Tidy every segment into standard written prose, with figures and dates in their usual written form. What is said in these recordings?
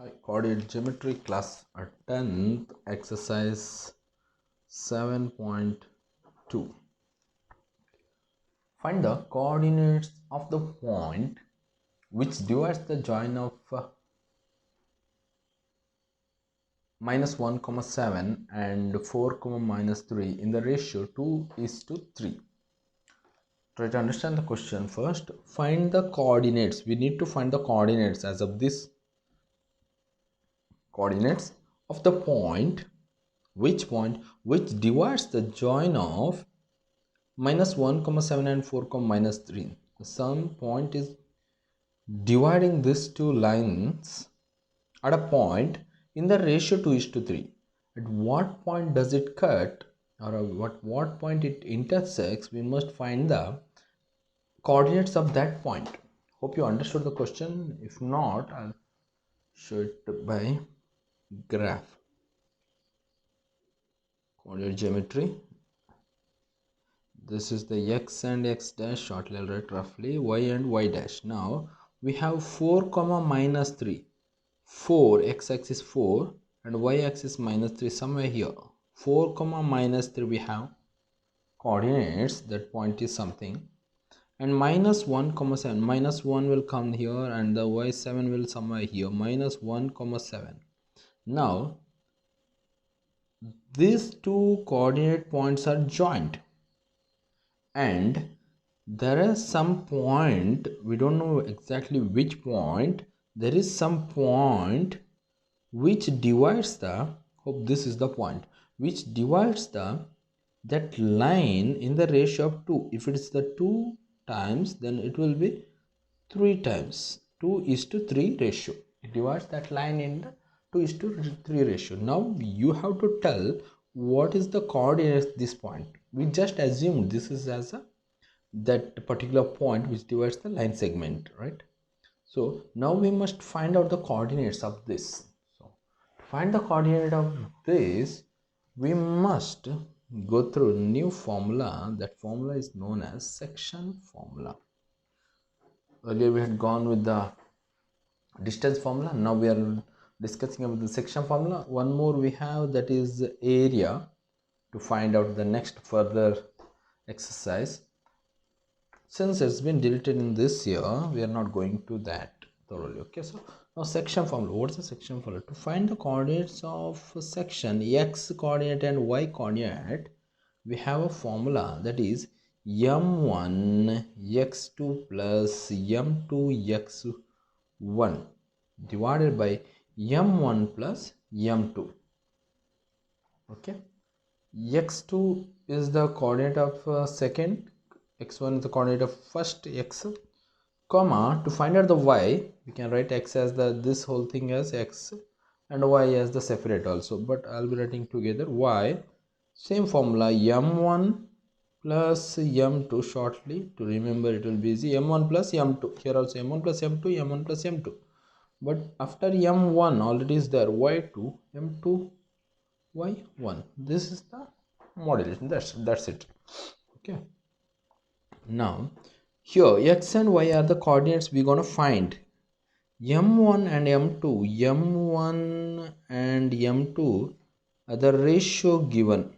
Hi, coordinate geometry class 10th exercise 7.2. Find the coordinates of the point which divides the join of minus 1 comma 7 and 4 comma minus 3 in the ratio 2:3. Try to understand the question first. Find the coordinates. We need to find the coordinates as of this coordinates of the point which divides the join of minus 1 comma 7 and 4 comma minus 3. Some point is dividing these two lines at a point in the ratio 2:3. At what point does it cut, or what point it intersects? We must find the coordinates of that point. Hope you understood the question. If not, I'll show it by graph. Coordinate geometry. This is the x and x dash, shortly I'll write roughly y and y dash. Now we have 4 comma minus 3. 4 x-axis 4 and y-axis minus 3 somewhere here. 4 comma minus 3 we have coordinates, that point is something, and minus 1 comma 7, minus 1 will come here and the y7 will somewhere here, minus 1 comma 7. Now these two coordinate points are joined, and there is some point, we don't know exactly which point, there is some point which divides the, hope this is the point, which divides that line in the ratio of 2. If it is the 2 times, then it will be 3 times 2:3 ratio. It divides that line in the 2:3 ratio. Now you have to tell what is the coordinates this point. We just assumed this is as a that particular point which divides the line segment, right? So now we must find out the coordinates of this. So to find the coordinate of this, we must go through a new formula. That formula is known as section formula. Earlier we had gone with the distance formula. Now we are discussing about the section formula. One more we have, that is area, to find out the next further exercise. Since it's been deleted in this year, we are not going to that thoroughly. Okay, so now section formula. What's the section formula? To find the coordinates of a section, x coordinate and y coordinate, we have a formula, that is m1 x2 plus m2 x1 divided by m1 plus m2. Okay, x2 is the coordinate of second, x1 is the coordinate of first x, comma, to find out the y, we can write x as the, this whole thing as x, and y as the separate also, but I'll be writing together y. Same formula, m1 plus m2, shortly to remember it will be easy, m1 plus m2, here also m1 plus m2, m1 plus m2, but after m1 already is there, y2, m2, y1. This is the modulation. That's it. Okay, now here x and y are the coordinates we're gonna find. m1 and m2 are the ratio given,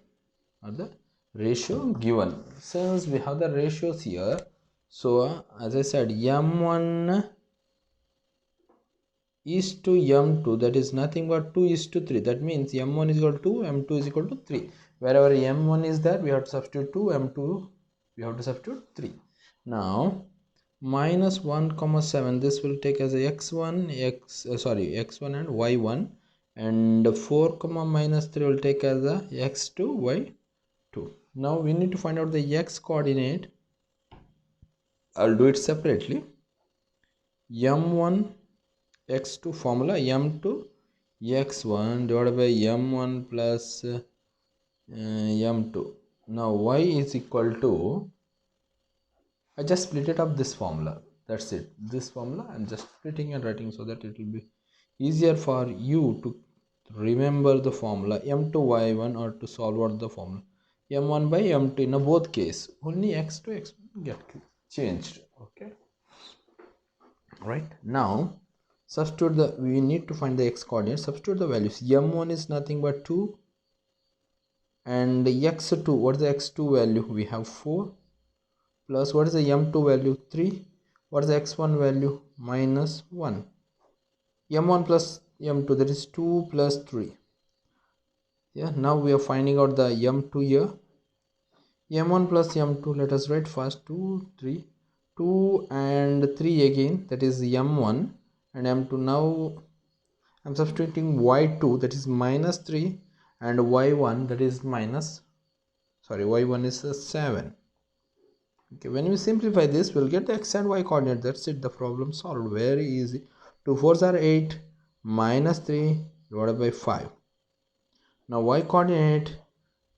since we have the ratios here. So as I said, m1 is to m2, that is nothing but 2:3. That means m1 is equal to 2, m2 is equal to 3. Wherever m1 is there, we have to substitute 2, m2 we have to substitute 3. Now minus 1 comma 7, this will take as a x1 x1 and y1, and 4 comma minus 3 will take as a x2 y2. Now we need to find out the x coordinate. I'll do it separately. m1 x2 formula, m2 x1 divided by m1 plus m2. Now y is equal to, I just split it up this formula, that's it. This formula I'm just splitting and writing so that it will be easier for you to remember the formula m2 y1, or to solve out the formula m1 by m2. In both case only x2 x1 get changed. Okay, right? Now substitute the, we need to find the x coordinate, substitute the values. M1 is nothing but 2, and x2, what is the x2 value? We have 4, plus what is the m2 value? 3. What is the x1 value? Minus 1. M1 plus m2, that is 2 plus 3. Yeah, now we are finding out the m2 here. M1 plus m2, let us write first 2, 3, 2 and 3 again, that is m1 and m2. Now I'm substituting y2, that is minus 3, and y1, that is y1 is 7. Okay, when we simplify this, we'll get the x and y coordinate. That's it, the problem solved. Very easy. 2 4s are 8, minus 3 divided by 5. Now y coordinate,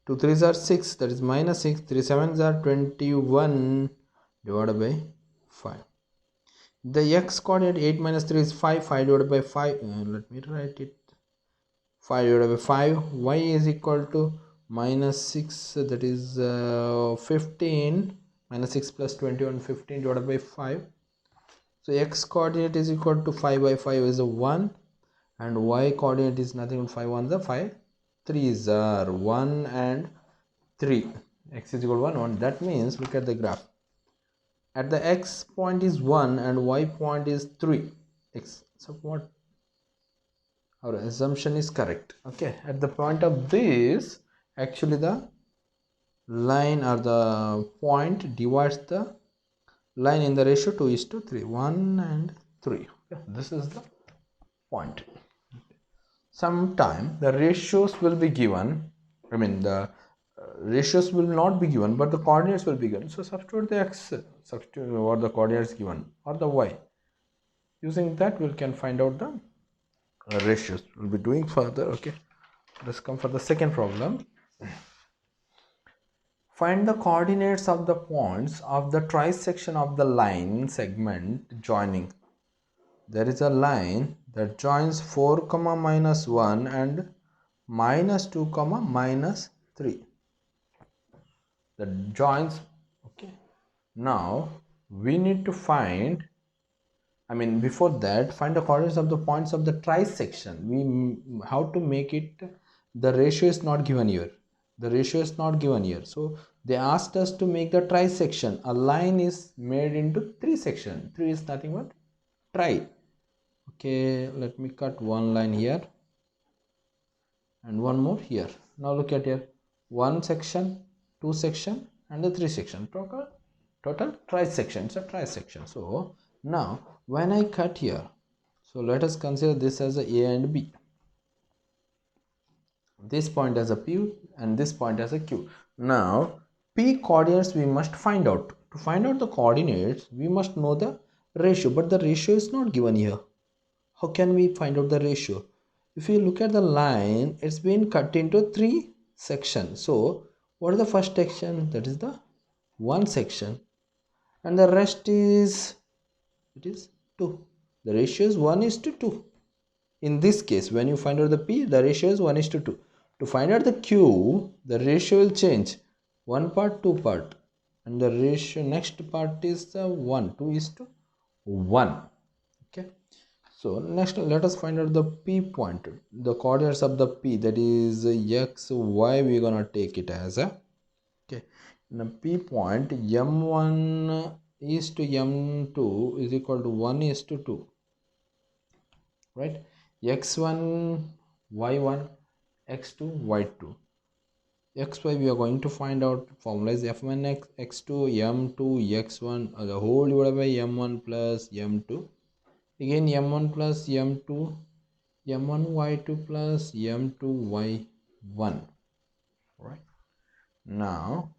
2 3s are 6, that is minus 6, 3 7s are 21 divided by 5. The x coordinate, 8 minus 3 is 5, 5 divided by 5, let me write it, 5 divided by 5, y is equal to minus 6, that is 15, minus 6 plus 21, 15 divided by 5. So x coordinate is equal to 5 by 5 is a 1, and y coordinate is nothing but 5 1 the 5, 3s are 1 and 3. X is equal to 1, 1. That means, look at the graph. At the x point is 1 and y point is 3. X, so what? Our assumption is correct. Okay, at the point of this, actually the line or the point divides the line in the ratio 2:3, 1 and 3. Okay, this is the point. Sometime the ratios will be given, I mean the ratios will not be given, but the coordinates will be given. So substitute the x, substitute or the coordinates given, or the y. Using that, we can find out the ratios. We'll be doing further. Okay, let's come for the second problem. Find the coordinates of the points of the trisection of the line segment joining. There is a line that joins 4 comma minus 1 and minus 2 comma minus 3. That joins. Okay, now we need to find, I mean before that, find the coordinates of the points of the trisection. We, how to make it, the ratio is not given here, the ratio is not given here, so they asked us to make the trisection. A line is made into 3 sections. 3 is nothing but tri. Okay, let me cut one line here and one more here. Now look at here, 1 section, 2 section and the 3 section, total trisection. It's a trisection. So now when I cut here, so let us consider this as a and B, this point as a P and this point as a Q. Now P coordinates we must find out. To find out the coordinates, we must know the ratio, but the ratio is not given here. How can we find out the ratio? If you look at the line, it's been cut into 3 sections. So what is the first section? That is the 1 section, and the rest is, it is 2. The ratio is 1:2. In this case, when you find out the P, the ratio is 1:2. To find out the Q, the ratio will change, 1 part, 2 part, and the ratio next part is the 1, 2:1. Okay, so next let us find out the P point, the coordinates of the P, that is x, y. We're gonna take it as a, okay, in a P point, m1 is to m2 is equal to 1:2, right? X1 y1, x2 y2, xy we are going to find out. Formula is f1 x2 m2 x1 the whole divided by m1 plus m2, again m1 plus m2 m1 y2 plus m2 y1, right? Now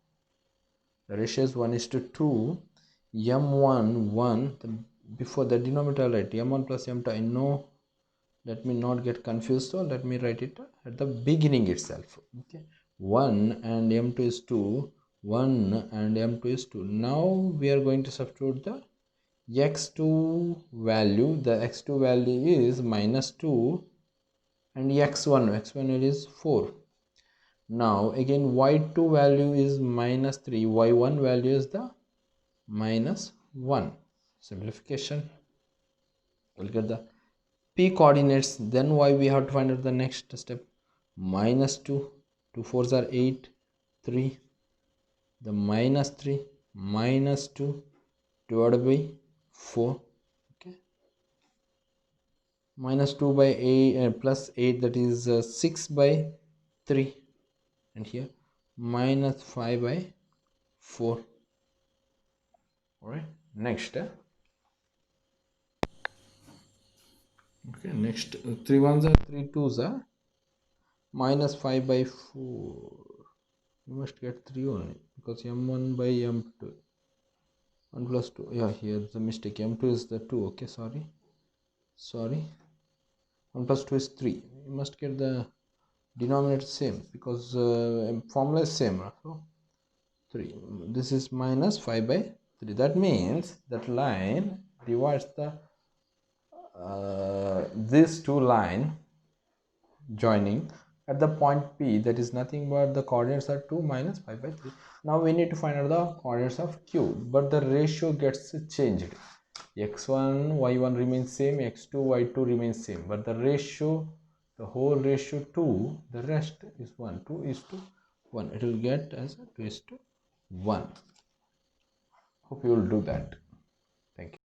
the ratio is 1:2. M1 1, before the denominator write m1 plus m2. I know, let me not get confused, so let me write it at the beginning itself. Okay, 1 and m2 is 2, 1 and m2 is 2. Now we are going to substitute the x2 value. The x2 value is minus 2, and x1 is 4. Now again y2 value is minus 3, y1 value is the minus 1. Simplification, we'll get the p coordinates, then why we have to find out the next step. Minus 2, 2 fours are 8, 3, the minus 3 minus 2 divided by 4. Okay, minus 2 by 8 plus 8, that is 6 by 3, and here minus 5 by 4. All right, next okay, next 3 ones are 3 twos are minus 5 by 4. You must get 3 only because m1 by m2, 1 plus 2, yeah, here the mistake, m2 is the 2. Okay, sorry, 1 plus 2 is 3. You must get the denominator same because formula is same. So 3, this is minus 5 by 3. That means that line divides the these two line joining at the point P, that is nothing but the coordinates are 2 minus 5 by 3. Now we need to find out the coordinates of Q, but the ratio gets changed. x1 y1 remains same, x2 y2 remains same, but the ratio, the whole ratio 2, the rest is 1, 2 is to 1. It will get as 2 is to 1. Hope you will do that. Thank you.